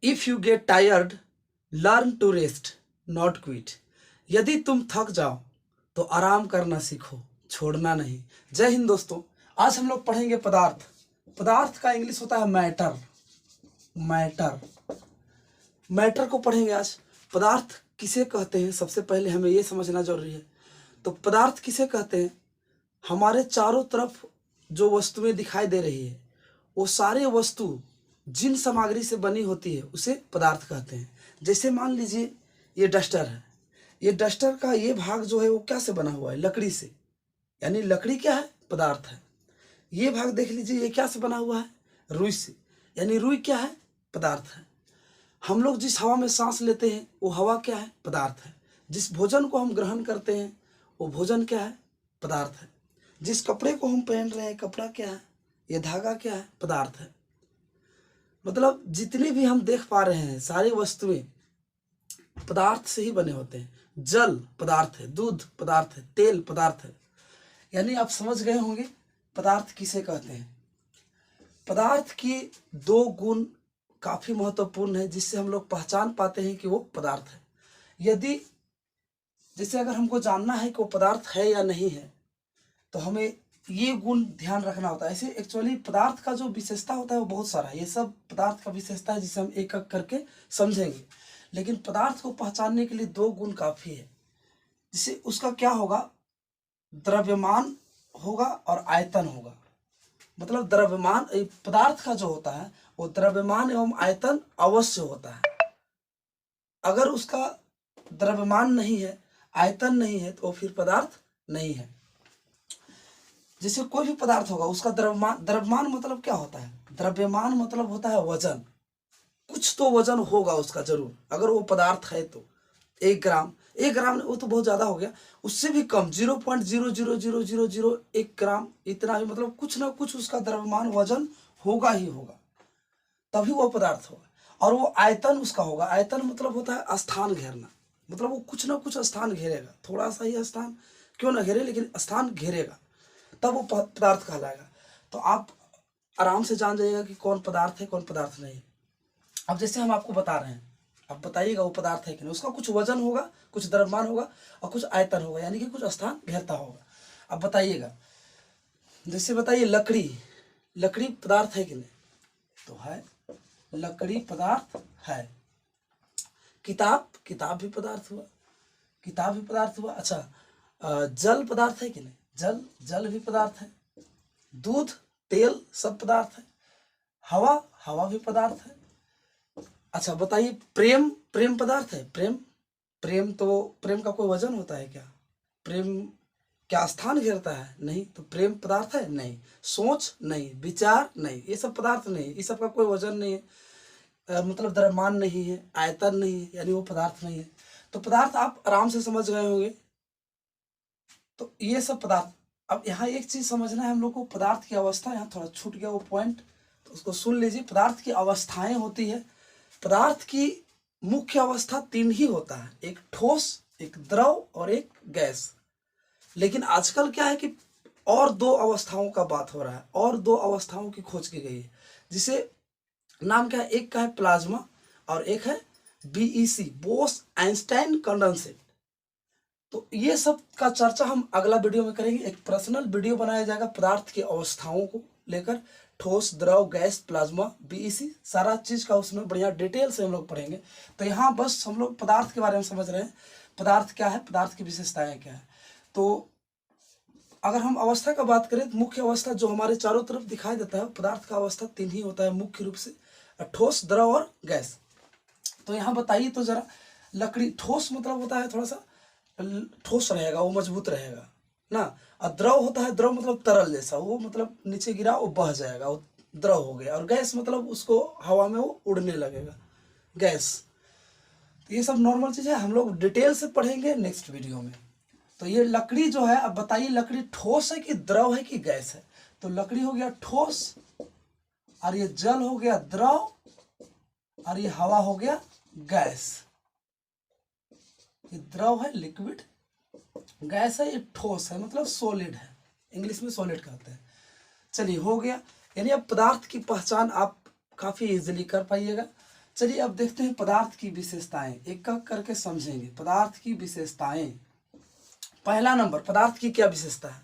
If you get tired learn to rest not quit. यदि तुम थक जाओ तो आराम करना सीखो, छोड़ना नहीं। जय हिंद दोस्तों। आज हम लोग पढ़ेंगे पदार्थ। पदार्थ का इंग्लिश होता है मैटर। मैटर मैटर को पढ़ेंगे आज। पदार्थ किसे कहते हैं, सबसे पहले हमें ये समझना जरूरी है। तो पदार्थ किसे कहते हैं? हमारे चारों तरफ जो वस्तुएं दिखाई दे रही है वो सारे वस्तु जिन सामग्री से बनी होती है उसे पदार्थ कहते हैं। जैसे मान लीजिए ये डस्टर है। ये डस्टर का ये भाग जो है वो क्या से बना हुआ है? लकड़ी से। यानी लकड़ी क्या है? पदार्थ है। ये भाग देख लीजिए, ये क्या से बना हुआ है? रुई से। यानी रुई क्या है? पदार्थ है। हम लोग जिस हवा में सांस लेते हैं वो हवा क्या है? पदार्थ है। जिस भोजन को हम ग्रहण करते हैं वो भोजन क्या है? पदार्थ है। जिस कपड़े को हम पहन रहे हैं कपड़ा क्या है? ये धागा क्या है? पदार्थ है। मतलब जितने भी हम देख पा रहे हैं सारी वस्तुएं पदार्थ से ही बने होते हैं। जल पदार्थ है, दूध पदार्थ है, तेल पदार्थ है। यानी आप समझ गए होंगे पदार्थ किसे कहते हैं। पदार्थ की दो गुण काफी महत्वपूर्ण है जिससे हम लोग पहचान पाते हैं कि वो पदार्थ है। यदि जैसे अगर हमको जानना है कि वो पदार्थ है या नहीं है तो हमें ये गुण ध्यान रखना होता है। ऐसे एक्चुअली पदार्थ का जो विशेषता होता है वो बहुत सारा है। ये सब पदार्थ का विशेषता है जिसे हम एक एक करके समझेंगे। लेकिन पदार्थ को पहचानने के लिए दो गुण काफी है। जिससे उसका क्या होगा? द्रव्यमान होगा और आयतन होगा। मतलब द्रव्यमान पदार्थ का जो होता है वो द्रव्यमान एवं आयतन अवश्य होता है। अगर उसका द्रव्यमान नहीं है, आयतन नहीं है तो वो फिर पदार्थ नहीं है। जैसे कोई भी पदार्थ होगा उसका द्रव्यमान, द्रव्यमान मतलब क्या होता है? द्रव्यमान मतलब होता है वजन। कुछ तो वजन होगा उसका जरूर, अगर वो पदार्थ है तो। 1 ग्राम, 1 ग्राम वो तो बहुत ज्यादा हो गया, उससे भी कम 0.0000001 ग्राम, इतना ही मतलब कुछ ना कुछ उसका द्रव्यमान वजन होगा ही होगा, तभी वो पदार्थ होगा। और वो आयतन उसका होगा। आयतन मतलब होता है स्थान घेरना। मतलब वो कुछ ना कुछ स्थान घेरेगा, थोड़ा सा ही स्थान क्यों ना घेरे लेकिन स्थान घेरेगा, तब वो पदार्थ कहलाएगा। तो आप आराम से जान जाइएगा कि कौन पदार्थ है कौन पदार्थ नहीं। अब जैसे हम आपको बता रहे हैं, अब बताइएगा वो पदार्थ है कि नहीं। उसका कुछ वजन होगा, कुछ द्रव्यमान होगा और कुछ आयतन होगा, यानी कि कुछ स्थान घेरता होगा। अब बताइएगा, जैसे बताइए लकड़ी, लकड़ी पदार्थ है कि नहीं? तो है, लकड़ी पदार्थ है। किताब, किताब भी पदार्थ हुआ, किताब भी पदार्थ हुआ। अच्छा, जल पदार्थ है कि नहीं? जल, जल भी पदार्थ है। दूध, तेल सब पदार्थ है। हवा, हवा भी पदार्थ है। अच्छा बताइए प्रेम, प्रेम पदार्थ है? प्रेम, प्रेम तो प्रेम का कोई वजन होता है क्या? प्रेम क्या स्थान घेरता है? नहीं। तो प्रेम पदार्थ है? नहीं। सोच नहीं, विचार नहीं, ये सब पदार्थ नहीं, ये सब का कोई वजन नहीं है। मतलब द्रव्यमान नहीं है, आयतन नहीं है, यानी वो पदार्थ नहीं है। तो पदार्थ आप आराम से समझ गए होंगे। तो ये सब पदार्थ। अब यहाँ एक चीज समझना है हम लोग को, पदार्थ की अवस्था, यहाँ थोड़ा छूट गया वो पॉइंट तो उसको सुन लीजिए। पदार्थ की अवस्थाएं होती है। पदार्थ की मुख्य अवस्था 3 ही होता है, एक ठोस, एक द्रव और एक गैस। लेकिन आजकल क्या है कि और 2 अवस्थाओं का बात हो रहा है, और 2 अवस्थाओं की खोज की गई है। जिसे नाम क्या है? एक का है प्लाज्मा और एक है बीईसी, बोस आइंस्टाइन कंडेंसेट। तो ये सब का चर्चा हम अगला वीडियो में करेंगे। एक पर्सनल वीडियो बनाया जाएगा पदार्थ की अवस्थाओं को लेकर, ठोस, द्रव, गैस, प्लाज्मा, बीईसी, सारा चीज का उसमें बढ़िया डिटेल से हम लोग पढ़ेंगे। तो यहाँ बस हम लोग पदार्थ के बारे में समझ रहे हैं, पदार्थ क्या है, पदार्थ की विशेषताएं क्या है। तो अगर हम अवस्था का बात करें तो मुख्य अवस्था जो हमारे चारों तरफ दिखाई देता है, पदार्थ का अवस्था 3 ही होता है मुख्य रूप से, ठोस, द्रव और गैस। तो यहाँ बताइए तो जरा, लकड़ी ठोस मतलब होता है थोड़ा सा ठोस रहेगा, वो मजबूत रहेगा ना। और द्रव होता है, द्रव मतलब तरल जैसा, वो मतलब नीचे गिरा वो बह जाएगा, वो द्रव हो गया। और गैस मतलब उसको हवा में वो उड़ने लगेगा, गैस। तो ये सब नॉर्मल चीज है, हम लोग डिटेल से पढ़ेंगे नेक्स्ट वीडियो में। तो ये लकड़ी जो है, अब बताइए लकड़ी ठोस है कि द्रव है कि गैस है? तो लकड़ी हो गया ठोस, और ये जल हो गया द्रव, और ये हवा हो गया गैस। ये द्रव है, लिक्विड, गैस है, ये ठोस है, मतलब सॉलिड है, इंग्लिश में सॉलिड कहते हैं। चलिए हो गया। यानी अब पदार्थ की पहचान आप काफी इजीली कर पाइएगा। चलिए अब देखते हैं पदार्थ की विशेषताएं, एक एक करके समझेंगे पदार्थ की विशेषताएं। पहला नंबर, पदार्थ की क्या विशेषता है।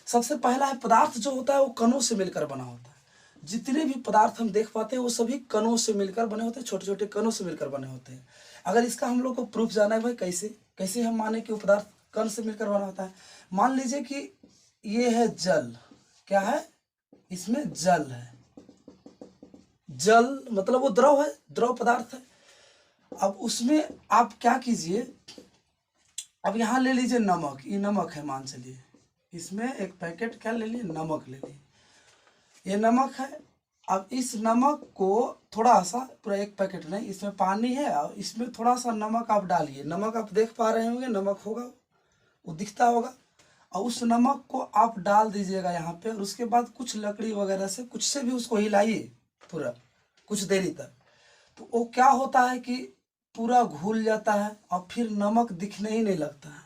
सबसे पहला है, पदार्थ जो होता है वो कणों से मिलकर बना होता है। जितने भी पदार्थ हम देख पाते हैं वो सभी कणों से मिलकर बने होते हैं, छोटे छोटे कणों से मिलकर बने होते हैं। अगर इसका हम लोग को प्रूफ जाना है भाई, कैसे कैसे हम माने कि वो पदार्थ कण से मिलकर बना होता है। मान लीजिए कि ये है जल, क्या है, इसमें जल है, जल मतलब वो द्रव है, द्रव पदार्थ है। अब उसमें आप क्या कीजिए, अब यहाँ ले लीजिए नमक, ये नमक है मान चलिए, इसमें एक पैकेट क्या ले लिए, नमक ले लिए, ये नमक है। अब इस नमक को थोड़ा सा, पूरा एक पैकेट नहीं, इसमें पानी है और इसमें थोड़ा सा नमक आप डालिए। नमक आप देख पा रहे होंगे, नमक होगा वो दिखता होगा, और उस नमक को आप डाल दीजिएगा यहाँ पे, और उसके बाद कुछ लकड़ी वगैरह से, कुछ से भी उसको हिलाइए पूरा कुछ देरी तक। तो वो क्या होता है कि पूरा घुल जाता है और फिर नमक दिखने ही नहीं लगता है।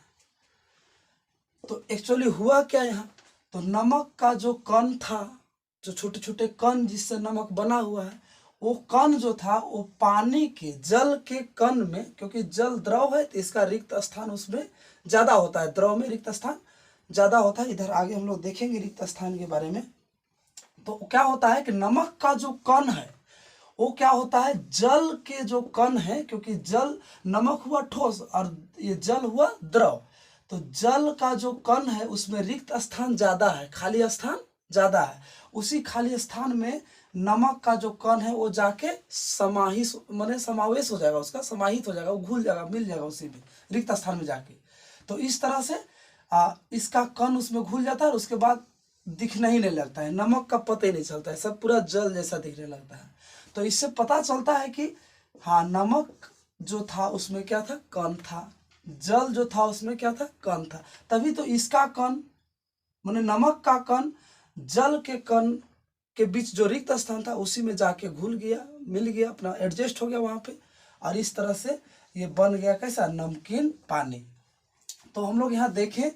तो एक्चुअली हुआ क्या यहाँ, तो नमक का जो कण था, जो छोटे छोटे कण जिससे नमक बना हुआ है, वो कण जो था वो पानी के, जल के कण में, क्योंकि जल द्रव है तो इसका रिक्त स्थान उसमें ज्यादा होता है, द्रव में रिक्त स्थान ज्यादा होता है। इधर आगे हम लोग देखेंगे रिक्त स्थान के बारे में। तो क्या होता है कि नमक का जो कण है वो क्या होता है, जल के जो कण है, क्योंकि जल, नमक हुआ ठोस और ये जल हुआ द्रव, तो जल का जो कण है उसमें रिक्त स्थान ज्यादा है, खाली स्थान ज्यादा है। उसी खाली स्थान में नमक का जो कण है वो जाके समाहित, माने समावेश हो जाएगा, उसका समाहित हो जाएगा, वो घुल जाएगा, मिल जाएगा उसी में रिक्त स्थान में जाके। तो इस तरह से इसका कण उसमें घुल जाता है और उसके बाद दिखने ही नहीं लगता है, नमक का पता ही नहीं चलता है, सब पूरा जल जैसा दिखने लगता है। तो इससे पता चलता है कि हाँ, नमक जो था उसमें क्या था, कण था, जल जो था उसमें क्या था, कण था। तभी तो इसका कण, माने नमक का कण जल के कण के बीच जो रिक्त स्थान था उसी में जाके घुल गया, मिल गया, अपना एडजस्ट हो गया वहां पे, और इस तरह से ये बन गया कैसा, नमकीन पानी। तो हम लोग यहाँ देखें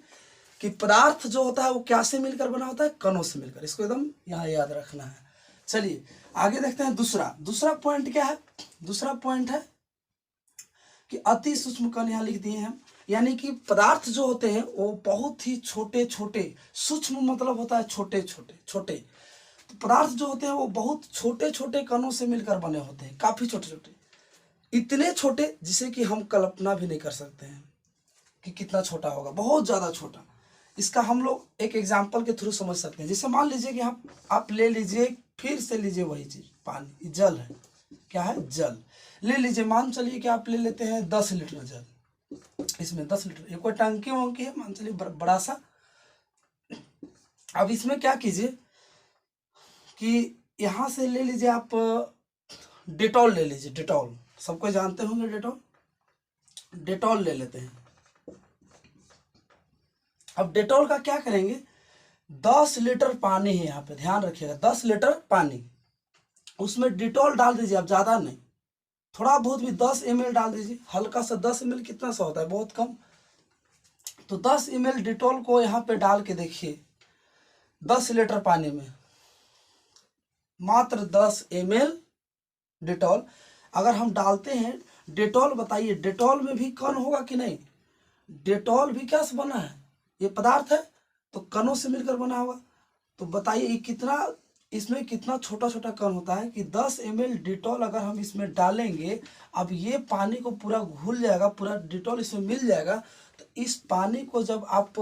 कि पदार्थ जो होता है वो क्या से मिलकर बना होता है, कणों से मिलकर, इसको एकदम यहाँ याद रखना है। चलिए आगे देखते हैं। दूसरा पॉइंट क्या है, दूसरा पॉइंट है कि अति सूक्ष्म कण यहाँ लिख दिए हैं, यानी कि पदार्थ जो होते हैं वो बहुत ही छोटे छोटे, सूक्ष्म मतलब होता है छोटे छोटे छोटे, तो पदार्थ जो होते हैं वो बहुत छोटे छोटे कणों से मिलकर बने होते हैं, काफी छोटे छोटे, इतने छोटे जिसे कि हम कल्पना भी नहीं कर सकते हैं कि कितना छोटा होगा, बहुत ज्यादा छोटा। इसका हम लोग एक एग्जाम्पल के थ्रू समझ सकते हैं। जैसे मान लीजिए कि आप ले लीजिए, फिर से लीजिए वही चीज, पानी, जल है, क्या है, जल ले लीजिए। मान चलिए कि आप ले लेते हैं 10 लीटर जल, इसमें 10 लीटर, ये कोई टंकी वंकी है मान चलिए बड़ा सा। अब इसमें क्या कीजिए कि यहां से ले लीजिए आप डेटॉल ले लीजिए, डेटॉल सबको जानते होंगे, डेटॉल ले लेते हैं। अब डेटॉल का क्या करेंगे, 10 लीटर पानी है यहाँ पे, ध्यान रखिएगा, 10 लीटर पानी, उसमें डिटॉल डाल दीजिए, आप ज्यादा नहीं, थोड़ा बहुत भी 10 ml डाल दीजिए, हल्का सा 10 ml कितना सा होता है, बहुत कम। तो 10 ml डिटॉल को यहाँ पे डाल के देखिए, 10 लीटर पानी में मात्र 10 ml डिटॉल अगर हम डालते हैं। डेटॉल बताइए, डेटॉल में भी कण होगा कि नहीं, डेटॉल भी क्या से बना है, ये पदार्थ है तो कणों से मिलकर बना होगा। तो बताइए ये कितना, इसमें कितना छोटा छोटा कण होता है कि 10 ml डिटॉल अगर हम इसमें डालेंगे, अब ये पानी को पूरा घुल जाएगा, पूरा डिटॉल इसमें मिल जाएगा। तो इस पानी को जब आप,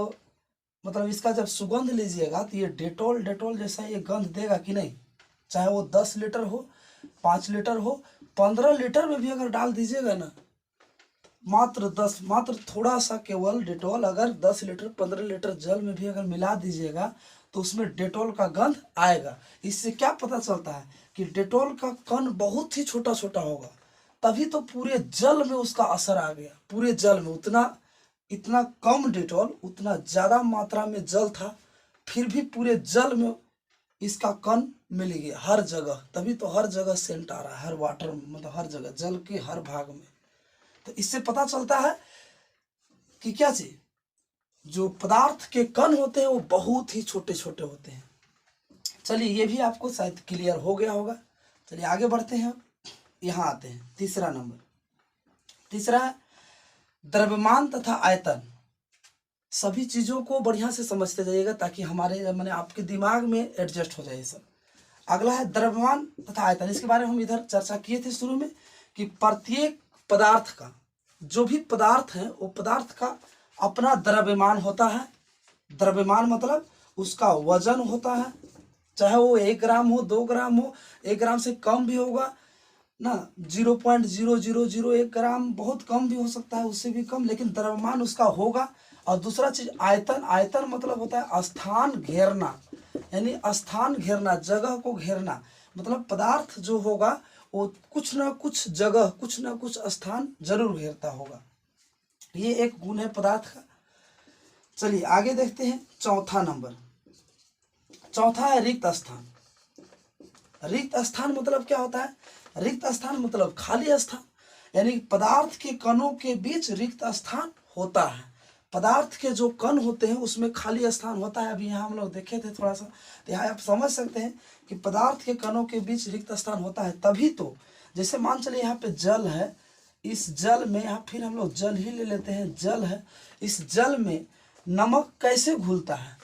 मतलब इसका जब सुगंध लीजिएगा तो ये डेटॉल जैसा ये गंध देगा कि नहीं, चाहे वो 10 लीटर हो, 5 लीटर हो, 15 लीटर में भी अगर डाल दीजिएगा ना, मात्र थोड़ा सा केवल डेटॉल अगर 10 लीटर 15 लीटर जल में भी अगर मिला दीजिएगा तो उसमें डेटॉल का गंध आएगा। इससे क्या पता चलता है कि डेटॉल का कण बहुत ही छोटा छोटा होगा, तभी तो पूरे जल में उसका असर आ गया, पूरे जल में इतना कम डेटॉल, उतना ज्यादा मात्रा में जल था, फिर भी पूरे जल में इसका कण मिल गया हर जगह, तभी तो हर जगह सेंट आ रहा है, हर वाटर मतलब हर जगह, जल के हर भाग में। तो इससे पता चलता है कि क्या चीज, जो पदार्थ के कण होते हैं वो बहुत ही छोटे छोटे होते हैं। चलिए ये भी आपको शायद क्लियर हो गया होगा। चलिए आगे बढ़ते हैं। यहाँ आते हैं तीसरा नंबर। तीसरा है द्रव्यमान तथा आयतन। सभी चीजों को बढ़िया से समझते जाइएगा ताकि हमारे मैंने आपके दिमाग में एडजस्ट हो जाए ये सब। अगला है द्रव्यमान तथा आयतन। इसके बारे में हम इधर चर्चा किए थे शुरू में कि प्रत्येक पदार्थ का, जो भी पदार्थ है वो पदार्थ का अपना द्रव्यमान होता है। द्रव्यमान मतलब उसका वजन होता है, चाहे वो 1 ग्राम हो, 2 ग्राम हो, 1 ग्राम से कम भी होगा ना, 0.0001 ग्राम बहुत कम भी हो सकता है, उससे भी कम, लेकिन द्रव्यमान उसका होगा। और दूसरा चीज आयतन। आयतन मतलब होता है स्थान घेरना, यानी स्थान घेरना, जगह को घेरना, मतलब पदार्थ जो होगा वो कुछ ना कुछ जगह, कुछ ना कुछ स्थान जरूर घेरता होगा। ये एक गुण है पदार्थ का। चलिए आगे देखते हैं चौथा नंबर। चौथा है रिक्त स्थान। रिक्त स्थान मतलब क्या होता है? रिक्त स्थान मतलब खाली स्थान, यानी पदार्थ के कणों के बीच रिक्त स्थान होता है। पदार्थ के जो कण होते हैं उसमें खाली स्थान होता है। अभी यहाँ हम लोग देखे थे थोड़ा सा, तो यहाँ आप समझ सकते हैं कि पदार्थ के कणों के बीच रिक्त स्थान होता है। तभी तो जैसे मान चलिए यहाँ पे जल है, इस जल में, यहाँ फिर हम लोग जल ही ले लेते हैं, जल है, इस जल में नमक कैसे घुलता है?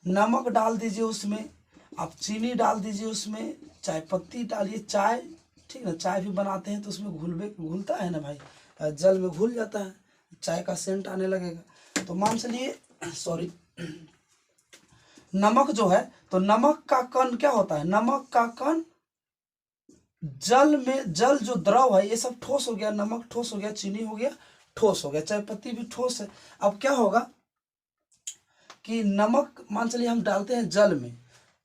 नमक डाल दीजिए उसमें, आप चीनी डाल दीजिए उसमें, चाय पत्ती डालिए, चाय, ठीक है, चाय भी बनाते हैं तो उसमें घुलता है ना भाई, जल में घुल जाता है, चाय का सेंट आने लगेगा। तो मान चलिए सॉरी, नमक जो है, तो नमक का कण क्या होता है? नमक का कण जल में, जल जो द्रव है, ये सब ठोस हो गया, नमक ठोस हो गया, चीनी हो गया ठोस हो गया, चाय पत्ती भी ठोस है। अब क्या होगा कि नमक मान चलिए हम डालते हैं जल में,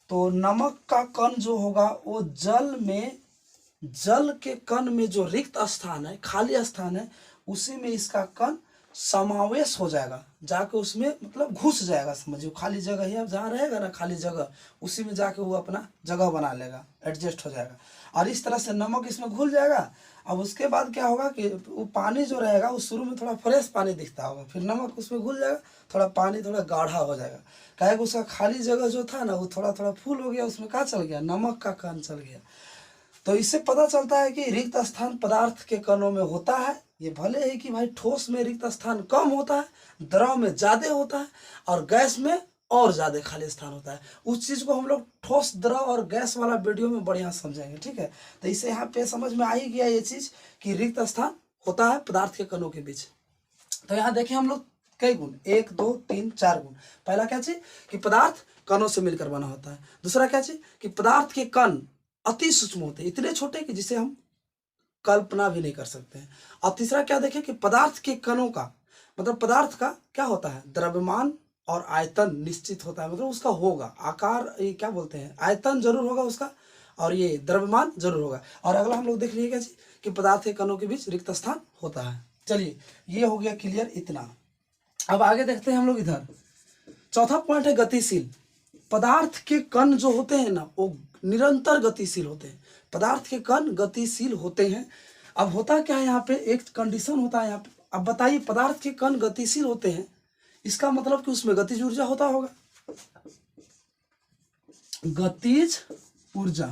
तो नमक का कण जो होगा वो जल में, जल के कण में जो रिक्त स्थान है, खाली स्थान है, उसी में इसका कण समावेश हो जाएगा, जाके उसमें मतलब घुस जाएगा, समझिए खाली जगह ही अब जहाँ रहेगा ना खाली जगह, उसी में जाके वो अपना जगह बना लेगा, एडजस्ट हो जाएगा, और इस तरह से नमक इसमें घुल जाएगा। अब उसके बाद क्या होगा कि वो पानी जो रहेगा वो शुरू में थोड़ा फ्रेश पानी दिखता होगा, फिर नमक उसमें घुल जाएगा, थोड़ा पानी थोड़ा गाढ़ा हो जाएगा, कहे कि उसका खाली जगह जो था ना वो थोड़ा थोड़ा फूल हो गया, उसमें क्या चल गया? नमक का कण चल गया। तो इससे पता चलता है कि रिक्त स्थान पदार्थ के कणों में होता है। ये भले है कि भाई ठोस में रिक्त स्थान कम होता है, द्रव में ज्यादा होता है, और गैस में और ज्यादा खाली स्थान होता है। उस चीज को हम लोग ठोस, द्रव और गैस वाला वीडियो में बढ़िया समझेंगे, ठीक है। तो इससे यहाँ पे समझ में आ ही गया ये चीज कि रिक्त स्थान होता है पदार्थ के कणों के बीच। तो यहाँ देखिए हम लोग कई गुण, 1 2 3 4 गुण। पहला क्या चीज कि पदार्थ कणों से मिलकर बना होता है। दूसरा क्या चीज कि पदार्थ के कण अति सूक्ष्म होते हैं, इतने छोटे कि जिसे हम कल्पना भी नहीं कर सकते हैं। और तीसरा क्या देखें कि पदार्थ के कणों का मतलब पदार्थ का क्या होता है? द्रव्यमान और आयतन निश्चित होता है, मतलब उसका होगा आकार, ये क्या बोलते हैं, आयतन जरूर होगा उसका, और ये द्रव्यमान जरूर होगा। और अगला हम लोग देख लिए क्या चीज कि पदार्थ के कणों के बीच रिक्त स्थान होता है। चलिए ये हो गया क्लियर इतना। अब आगे देखते हैं हम लोग इधर। चौथा पॉइंट है गतिशील। पदार्थ के कण जो होते हैं ना वो निरंतर गतिशील होते हैं। पदार्थ के कण गतिशील होते हैं। अब होता क्या है यहाँ पे, एक कंडीशन होता है यहाँ पे। अब बताइए, पदार्थ के कण गतिशील होते हैं, इसका मतलब कि उसमें गतिज ऊर्जा होता होगा। गतिज ऊर्जा,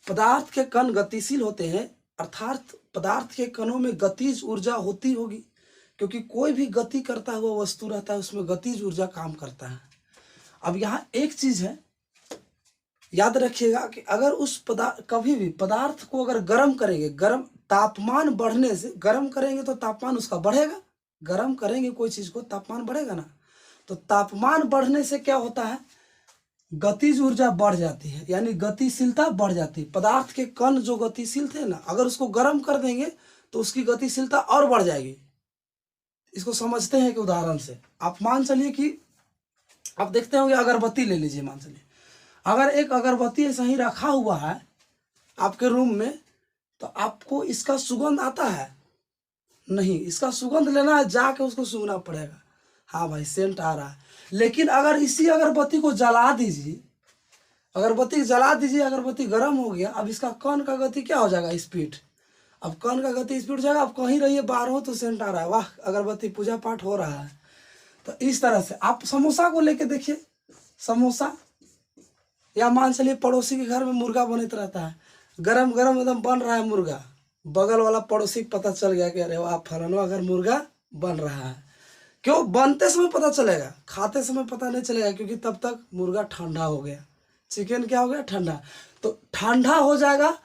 पदार्थ के कण गतिशील होते हैं अर्थात पदार्थ के कणों में गतिज ऊर्जा होती होगी, क्योंकि कोई भी गति करता हुआ वस्तु रहता है उसमें गतिज ऊर्जा काम करता है। अब यहाँ एक चीज है, याद रखिएगा कि अगर उस कभी भी पदार्थ को अगर गर्म करेंगे, गर्म तापमान बढ़ने से, गर्म करेंगे तो तापमान उसका बढ़ेगा, गर्म करेंगे कोई चीज को तापमान बढ़ेगा ना, तो तापमान बढ़ने से क्या होता है? गतिज ऊर्जा बढ़ जाती है, यानी गतिशीलता बढ़ जाती है। पदार्थ के कण जो गतिशील थे ना, अगर उसको गर्म कर देंगे तो उसकी गतिशीलता और बढ़ जाएगी। इसको समझते हैं कि उदाहरण से आप मान चलिए कि आप देखते होंगे, अगरबत्ती ले लीजिए, मान चलिए अगर एक अगरबत्ती ऐसा ही रखा हुआ है आपके रूम में, तो आपको इसका सुगंध आता है? नहीं, इसका सुगंध लेना है, जाके उसको सूंघना पड़ेगा, हाँ भाई सेंट आ रहा है। लेकिन अगर इसी अगरबत्ती को जला दीजिए, अगरबत्ती जला दीजिए, अगरबत्ती गर्म हो गया, अब इसका कण का गति क्या हो जाएगा? स्पीड। अब कण का गति स्पीड जाएगा, अब कहीं रहिए बाहर हो तो सेंट आ रहा है, वाह अगरबत्ती पूजा पाठ हो रहा है। तो इस तरह से आप समोसा को लेके देखिए, समोसा, या मान चलिए पड़ोसी के घर में मुर्गा बनते रहता है, गरम गरम एकदम बन रहा है मुर्गा, बगल वाला पड़ोसी को पता चल गया कि अरे वाह फलाना अगर मुर्गा बन रहा है। क्यों? बनते समय पता चलेगा, खाते समय पता नहीं चलेगा, क्योंकि तब तक मुर्गा ठंडा हो गया, चिकन क्या हो गया? ठंडा। तो ठंडा हो जाएगा।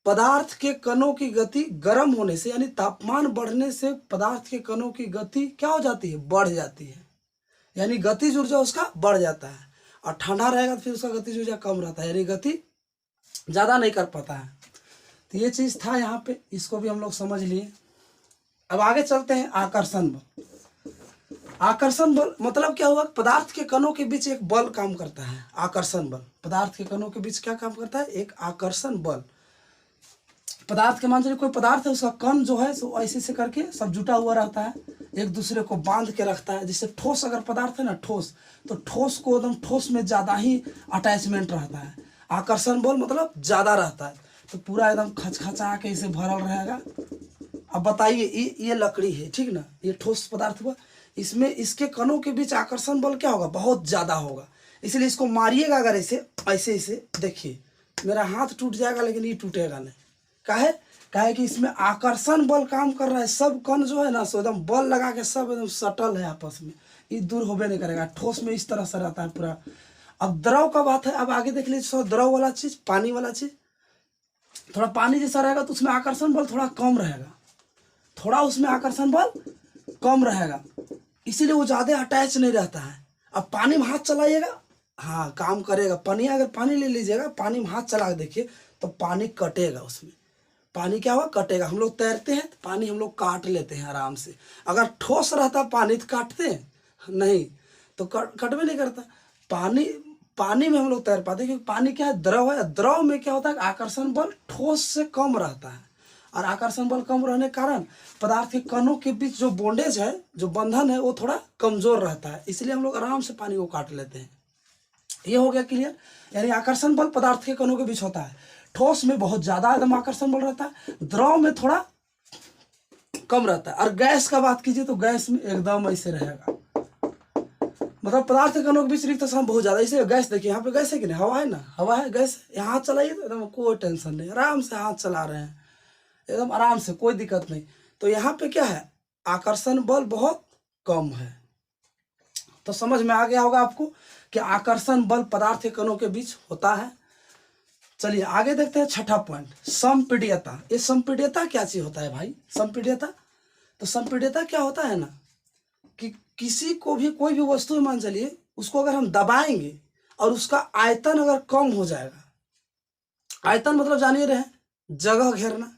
पदार्थ के कणों की गति गर्म होने से यानी तापमान बढ़ने से पदार्थ के कणों की गति क्या हो जाती है? बढ़ जाती है, यानी गतिज ऊर्जा उसका बढ़ जाता है। और ठंडा रहेगा तो फिर उसका गतिज ऊर्जा कम रहता है, यानी गति ज़्यादा नहीं कर पाता है। तो ये चीज़ था यहाँ पे, इसको भी हम लोग समझ लिए। अब आगे चलते हैं आकर्षण बल। आकर्षण बल मतलब क्या हुआ? पदार्थ के कणों के बीच एक बल काम करता है, आकर्षण बल। पदार्थ के कणों के बीच क्या काम करता है? एक आकर्षण बल। पदार्थ के मान चलिए कोई पदार्थ है, उसका कण जो है सो ऐसे से करके सब जुटा हुआ रहता है, एक दूसरे को बांध के रखता है। जैसे ठोस अगर पदार्थ है ना, ठोस, तो ठोस को एकदम ठोस में ज़्यादा ही अटैचमेंट रहता है। आकर्षण बल मतलब ज़्यादा रहता है, तो पूरा एकदम खचखचा के इसे भरल रहेगा। अब बताइए, ये लकड़ी है, ठीक ना, ये ठोस पदार्थ हुआ, इसमें इसके कणों के बीच आकर्षण बल क्या होगा? बहुत ज़्यादा होगा। इसलिए इसको मारिएगा अगर ऐसे ऐसे इसे देखिए, मेरा हाथ टूट जाएगा लेकिन ये टूटेगा नहीं। काहे कि इसमें आकर्षण बल काम कर रहा है। सब कण जो है ना सो एकदम बल लगा के सब एकदम सटल है आपस में, ये दूर होबे नहीं करेगा। ठोस में इस तरह से रहता है पूरा। अब द्रव का बात है, अब आगे देख लीजिए, द्रव वाला चीज, पानी वाला चीज, थोड़ा पानी जैसा रहेगा तो उसमें आकर्षण बल थोड़ा कम रहेगा, थोड़ा उसमें आकर्षण बल कम रहेगा, इसीलिए वो ज़्यादा अटैच नहीं रहता है। अब पानी में हाथ चलाइएगा, हाँ काम करेगा। पानी, अगर पानी ले लीजिएगा, पानी में हाथ चला के देखिए तो पानी कटेगा, उसमें पानी क्या हुआ? कटेगा। हम लोग तैरते हैं तो पानी हम लोग काट लेते हैं आराम से। अगर ठोस रहता पानी तो काटते हैं नहीं, तो कटवे नहीं करता। पानी में हम लोग तैर पाते हैं, क्योंकि पानी क्या है? द्रव है। द्रव में क्या होता है? आकर्षण बल ठोस से कम रहता है, और आकर्षण बल कम रहने के कारण पदार्थ के कणों के बीच जो बॉन्डेज है, जो बंधन है, वो थोड़ा कमजोर रहता है, इसलिए हम लोग आराम से पानी को काट लेते हैं। ये हो गया क्लियर। यानी आकर्षण बल पदार्थ के कणों के बीच होता है। ठोस में बहुत ज्यादा एकदम आकर्षण बल रहता है, द्रव में थोड़ा कम रहता है। और गैस का बात कीजिए तो गैस में एकदम ऐसे रहेगा, मतलब पदार्थ के कणों के बीच रिक्त स्थान बहुत ज्यादा। इसे गैस देखिए, यहाँ पे गैस है कि नहीं? हवा है ना, हवा है, गैस है। यहाँ हाथ चलाइए तो एकदम कोई टेंशन नहीं, आराम से हाथ चला रहे हैं, एकदम आराम से, कोई दिक्कत नहीं। तो यहाँ पे क्या है? आकर्षण बल बहुत कम है। तो समझ में आ गया होगा आपको कि आकर्षण बल पदार्थ के कणों के बीच होता है। चलिए आगे देखते हैं, छठा पॉइंट, संपीड्यता। ये संपीड्यता क्या चीज होता है भाई? संपीड्यता, तो संपीड्यता क्या होता है ना, कि किसी को भी, कोई भी वस्तु मान चलिए, उसको अगर हम दबाएंगे और उसका आयतन अगर कम हो जाएगा, आयतन मतलब जानिए रहे, जगह घेरना,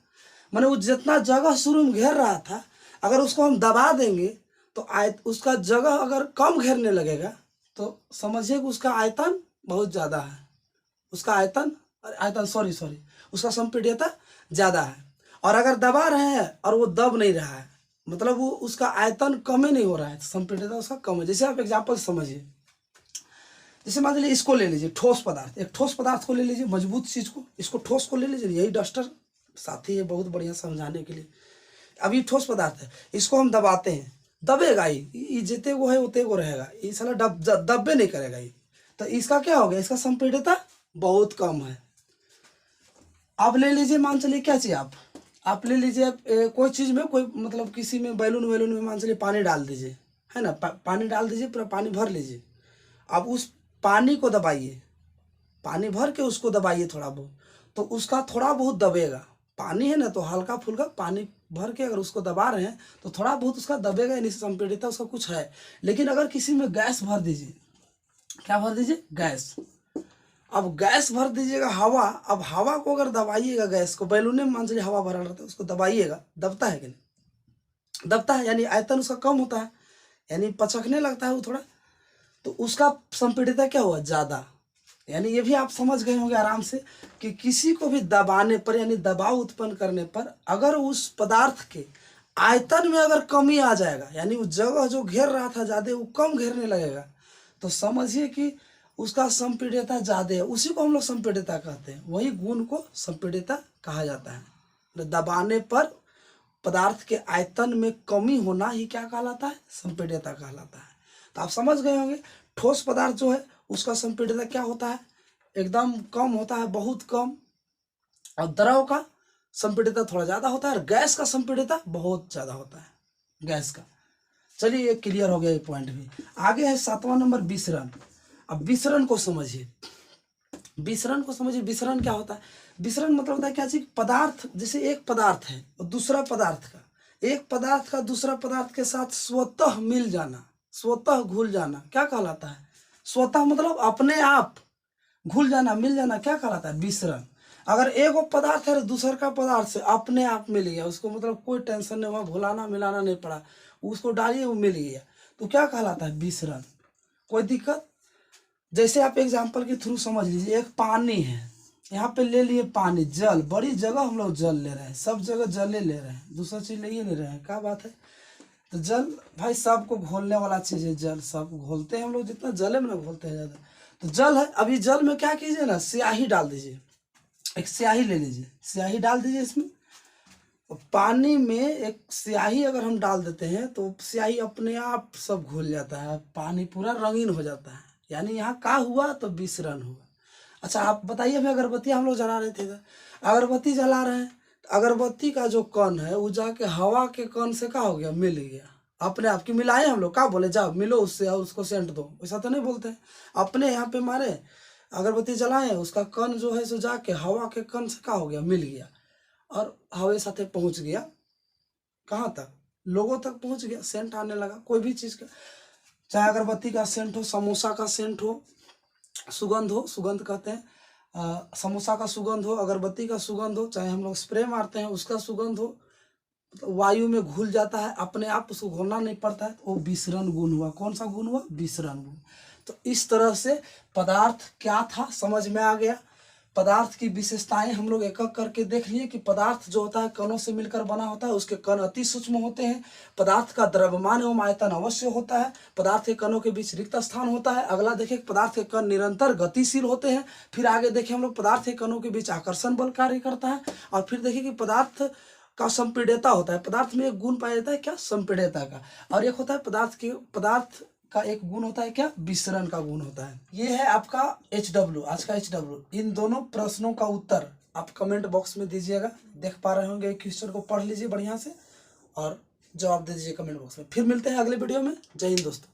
माने वो जितना जगह शुरू में घेर रहा था, अगर उसको हम दबा देंगे तो उसका जगह अगर कम घेरने लगेगा, तो समझिए कि उसका आयतन बहुत ज्यादा है, उसका उसका संपीड्यता ज्यादा है। और अगर दबा रहे हैं और वो दब नहीं रहा है, मतलब वो उसका आयतन कम ही नहीं हो रहा है, तो संपीड्यता उसका कम है। जैसे आप एग्जाम्पल समझिए, जैसे मान लीजिए इसको ले लीजिए, ठोस पदार्थ, एक ठोस पदार्थ को ले लीजिए, मजबूत चीज को, इसको ठोस को ले लीजिए, यही डस्टर साथी है बहुत बढ़िया समझाने के लिए। अब ये ठोस पदार्थ है, इसको हम दबाते हैं, दबेगा ये जिते वो है उते वो रहेगा, ये साला दबे नहीं करेगा ये। तो इसका क्या हो गया? इसका संपीड्यता बहुत कम है। आप ले लीजिए, मान चलिए क्या चाहिए, आप ले लीजिए कोई चीज में, कोई मतलब किसी में बैलून में मान चलिए पानी डाल दीजिए, है ना, पानी डाल दीजिए, पूरा पानी भर लीजिए। आप उस पानी को दबाइए, पानी भर के उसको दबाइए थोड़ा बहुत, तो उसका थोड़ा बहुत दबेगा। पानी है ना, तो हल्का फुल्का पानी भर के अगर उसको दबा रहे हैं तो थोड़ा बहुत उसका दबेगा, यानी संपीड़ितता उसका कुछ है। लेकिन अगर किसी में गैस भर दीजिए, क्या भर दीजिए? गैस। अब गैस भर दीजिएगा, हवा। अब हवा को अगर दबाइएगा, गैस को, बैलून में मान चलिए हवा भरा रहता है, उसको दबाइएगा, दबता है कि नहीं? दबता है, यानी आयतन उसका कम होता है, यानी पचकने लगता है वो थोड़ा, तो उसका संपीड़ितता क्या हुआ? ज्यादा। यानी ये भी आप समझ गए होंगे आराम से कि किसी को भी दबाने पर, यानी दबाव उत्पन्न करने पर, अगर उस पदार्थ के आयतन में अगर कमी आ जाएगा, यानी उस जगह जो घेर रहा था ज्यादा, वो कम घेरने लगेगा, तो समझिए कि उसका संपीड्यता ज्यादा है। उसी को हम लोग संपीड्यता कहते हैं, वही गुण को संपीड्यता कहा जाता है। दबाने पर पदार्थ के आयतन में कमी होना ही क्या कहलाता है? संपीड्यता कहलाता है। तो आप समझ गए होंगे, ठोस पदार्थ जो है उसका संपीड्यता क्या होता है? एकदम कम होता है, बहुत कम। और द्रव का संपीड़ितता थोड़ा ज्यादा होता है और गैस का संपीड़ितता बहुत ज्यादा होता है गैस का। चलिए ये क्लियर हो गया ये पॉइंट भी। आगे है 7वां नंबर विसरण। अब विसरण को समझिए, विसरण को समझिए। विसरण क्या होता है? विसरण मतलब होता है क्या चीज, पदार्थ, जैसे एक पदार्थ है और दूसरा पदार्थ का, एक पदार्थ का दूसरा पदार्थ के साथ स्वतः मिल जाना, स्वतः घुल जाना, क्या कहलाता है? स्वतः मतलब अपने आप घुल जाना, मिल जाना, क्या कहलाता है? विसरण। अगर एक वो पदार्थ है दूसर का पदार्थ से अपने आप मिल गया, उसको मतलब कोई टेंशन नहीं हुआ, घुलाना मिलाना नहीं पड़ा, उसको डालिए वो मिल गया, तो क्या कहलाता है? विसरण। कोई दिक्कत? जैसे आप एग्जाम्पल के थ्रू समझ लीजिए, एक पानी है, यहाँ पे ले लिए पानी, जल, बड़ी जगह हम लोग जल ले रहे हैं, सब जगह जल ले रहे हैं, दूसरा चीज ले ही नहीं रहे हैं, क्या बात है? तो जल भाई सबको घोलने वाला चीज है, जल सब घोलते हैं हम लोग, जितना जले में ना घोलते हैं ज्यादा। तो जल है, अभी जल में क्या कीजिए ना, स्याही डाल दीजिए, एक स्याही ले लीजिए, स्याही डाल दीजिए इसमें। पानी में एक स्याही अगर हम डाल देते हैं तो स्याही अपने आप सब घुल जाता है, पानी पूरा रंगीन हो जाता है, यानी यहाँ क्या हुआ? तो विसरण हुआ। अच्छा आप बताइए, अभी अगरबत्ती हम लोग जला रहे थे, अगरबत्ती जला रहे हैं, तो अगरबत्ती का जो कण है वो जाके हवा के कण से क्या हो गया? मिल गया, अपने आप की मिलाए हम लोग, क्या बोले? जाओ मिलो उससे और उसको सेंट दो, ऐसा तो नहीं बोलते हैं। अपने यहाँ पे मारे, अगरबत्ती जलाए, उसका कण जो है सो जाके हवा के कण से क्या हो गया? मिल गया, और हवा साथे पहुंच गया, कहाँ तक? लोगों तक पहुंच गया, सेंट आने लगा कोई भी चीज का, चाहे अगरबत्ती का सेंट हो, समोसा का सेंट हो, सुगंध हो, सुगंध कहते हैं, समोसा का सुगंध हो, अगरबत्ती का सुगंध हो, चाहे हम लोग स्प्रे मारते हैं उसका सुगंध हो, तो वायु में घुल जाता है अपने आप, उसको घोलना नहीं पड़ता है, तो वो विसरण गुण हुआ। कौन सा गुण हुआ? विसरण गुण। तो इस तरह से पदार्थ क्या था समझ में आ गया। पदार्थ की विशेषताएं हम लोग एक एक करके देख लिए कि पदार्थ जो होता है कणों से मिलकर बना होता है, उसके कण अति सूक्ष्म होते हैं, पदार्थ का द्रव्यमान एवं आयतन अवश्य होता है, पदार्थ के कणों के बीच रिक्त स्थान होता है। अगला देखें, पदार्थ के कण निरंतर गतिशील होते हैं। फिर आगे देखें हम लोग, पदार्थ के कणों के बीच आकर्षण बल कार्य करता है। और फिर देखें कि पदार्थ का संपीड़ितता होता है, पदार्थ में एक गुण पाया जाता है, क्या? संपीड़ितता का। और एक होता है पदार्थ का एक गुण होता है, क्या? विसरण का गुण होता है। ये है आपका HW, आज का HW। इन दोनों प्रश्नों का उत्तर आप कमेंट बॉक्स में दीजिएगा, देख पा रहे होंगे, क्वेश्चन को पढ़ लीजिए बढ़िया से और जवाब दे दीजिए कमेंट बॉक्स में। फिर मिलते हैं अगले वीडियो में। जय हिंद दोस्तों।